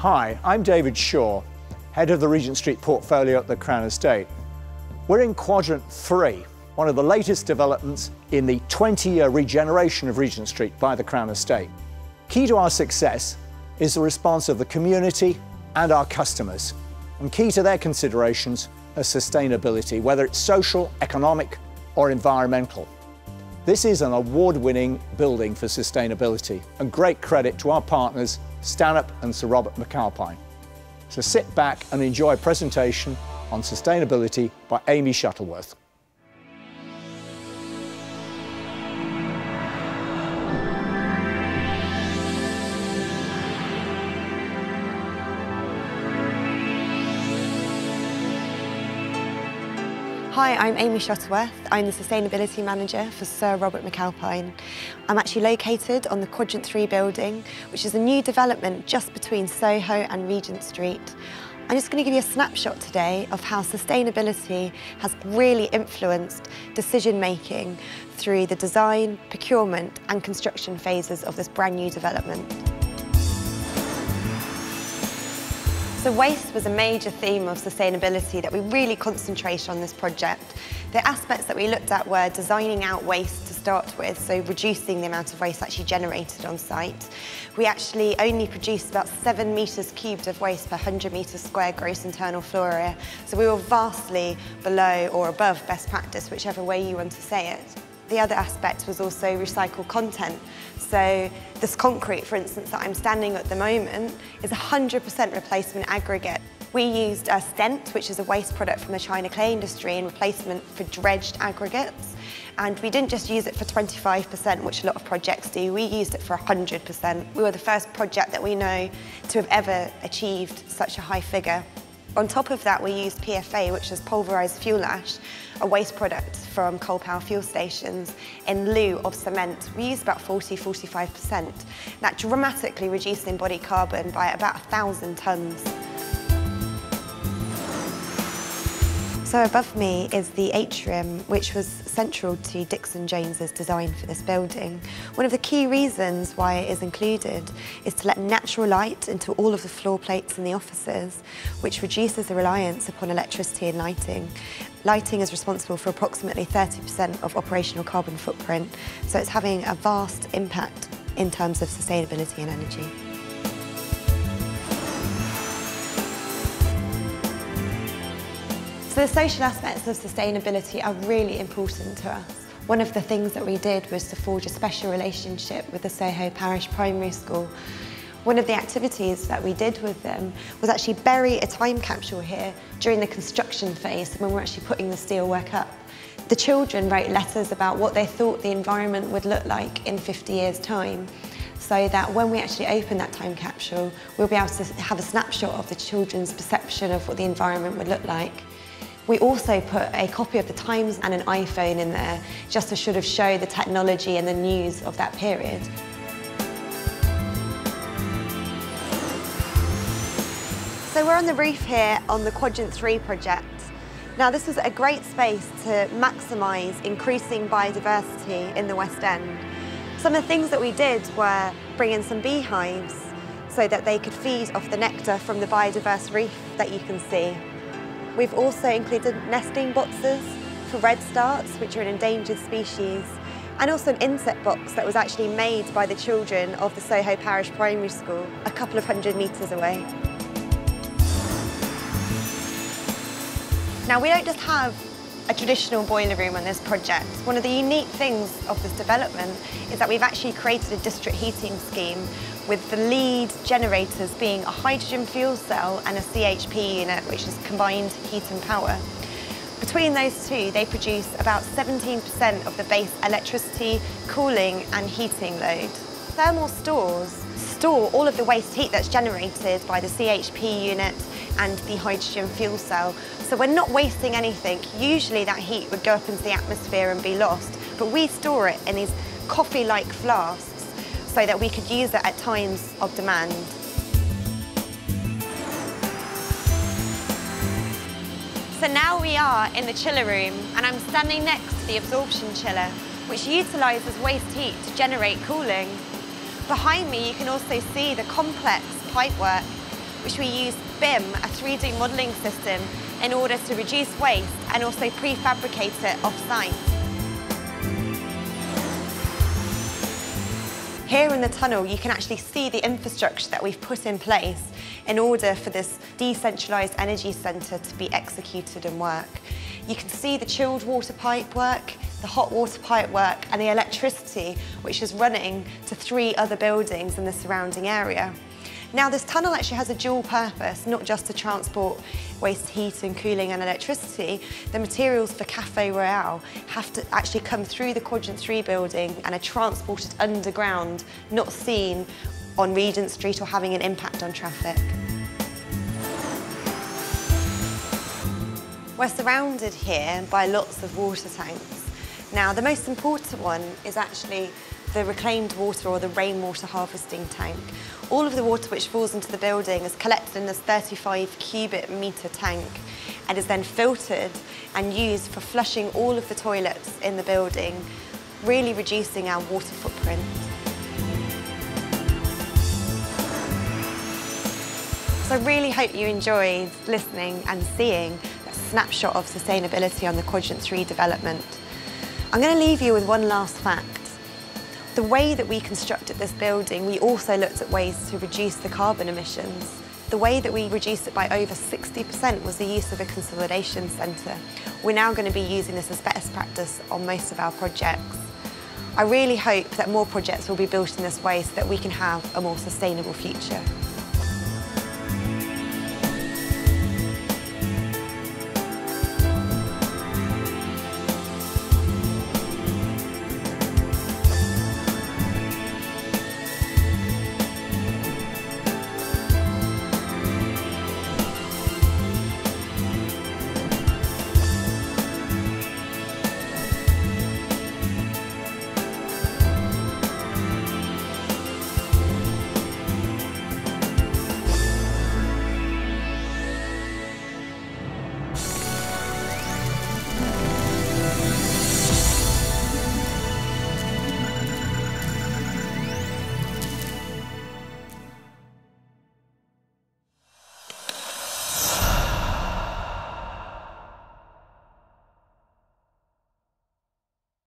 Hi, I'm David Shaw, Head of the Regent Street portfolio at the Crown Estate. We're in Quadrant 3, one of the latest developments in the 20-year regeneration of Regent Street by the Crown Estate. Key to our success is the response of the community and our customers, and key to their considerations are sustainability, whether it's social, economic or environmental. This is an award-winning building for sustainability, and great credit to our partners Stanhope and Sir Robert McAlpine. So sit back and enjoy a presentation on sustainability by Amy Shuttleworth. Hi, I'm Amy Shuttleworth. I'm the Sustainability Manager for Sir Robert McAlpine. I'm actually located on the Quadrant 3 building, which is a new development just between Soho and Regent Street. I'm just going to give you a snapshot today of how sustainability has really influenced decision-making through the design, procurement and construction phases of this brand new development. So waste was a major theme of sustainability that we really concentrated on this project. The aspects that we looked at were designing out waste to start with, so reducing the amount of waste actually generated on site. We actually only produced about 7 metres cubed of waste per 100 metres square gross internal floor area, so we were vastly below or above best practice, whichever way you want to say it. The other aspect was also recycled content. So this concrete, for instance, that I'm standing at the moment is 100% replacement aggregate. We used a stent, which is a waste product from the China clay industry, in replacement for dredged aggregates. And we didn't just use it for 25%, which a lot of projects do, we used it for 100%. We were the first project that we know to have ever achieved such a high figure. On top of that, we used PFA, which is pulverised fuel ash, a waste product from coal power fuel stations, in lieu of cement. We used about 40–45%. That dramatically reduced embodied carbon by about 1,000 tonnes. So above me is the atrium, which was central to Dixon Jones's design for this building. One of the key reasons why it is included is to let natural light into all of the floor plates in the offices, which reduces the reliance upon electricity and lighting. Lighting is responsible for approximately 30% of operational carbon footprint, so it's having a vast impact in terms of sustainability and energy. So the social aspects of sustainability are really important to us. One of the things that we did was to forge a special relationship with the Soho Parish Primary School. One of the activities that we did with them was actually bury a time capsule here during the construction phase when we're actually putting the steelwork up. The children wrote letters about what they thought the environment would look like in 50 years' time, so that when we actually open that time capsule, we'll be able to have a snapshot of the children's perception of what the environment would look like. We also put a copy of the Times and an iPhone in there, just to sort of show the technology and the news of that period. So we're on the roof here on the Quadrant 3 project. Now this is a great space to maximise increasing biodiversity in the West End. Some of the things that we did were bring in some beehives so that they could feed off the nectar from the biodiverse reef that you can see. We've also included nesting boxes for redstarts, which are an endangered species, and also an insect box that was actually made by the children of the Soho Parish Primary School, a couple of 100 metres away. Now, we don't just have a traditional boiler room on this project. One of the unique things of this development is that we've actually created a district heating scheme with the lead generators being a hydrogen fuel cell and a CHP unit, which is combined heat and power. Between those two, they produce about 17% of the base electricity, cooling and heating load. Thermal stores store all of the waste heat that's generated by the CHP unit and the hydrogen fuel cell. So we're not wasting anything. Usually that heat would go up into the atmosphere and be lost, but we store it in these coffee-like flasks so that we could use it at times of demand. So now we are in the chiller room, and I'm standing next to the absorption chiller, which utilises waste heat to generate cooling. Behind me you can also see the complex pipework which we use BIM, a 3D modelling system, in order to reduce waste and also prefabricate it off-site. Here in the tunnel, you can actually see the infrastructure that we've put in place in order for this decentralised energy centre to be executed and work. You can see the chilled water pipe work, the hot water pipe work, and the electricity, which is running to 3 other buildings in the surrounding area. Now, this tunnel actually has a dual purpose, not just to transport waste heat and cooling and electricity. The materials for Café Royale have to actually come through the Quadrant 3 building and are transported underground, not seen on Regent Street or having an impact on traffic. We're surrounded here by lots of water tanks. Now, the most important one is actually the reclaimed water or the rainwater harvesting tank. All of the water which falls into the building is collected in this 35 cubic metre tank and is then filtered and used for flushing all of the toilets in the building, really reducing our water footprint. So I really hope you enjoyed listening and seeing a snapshot of sustainability on the Quadrant 3 development. I'm going to leave you with one last fact. The way that we constructed this building, we also looked at ways to reduce the carbon emissions. The way that we reduced it by over 60% was the use of a consolidation centre. We're now going to be using this as best practice on most of our projects. I really hope that more projects will be built in this way so that we can have a more sustainable future.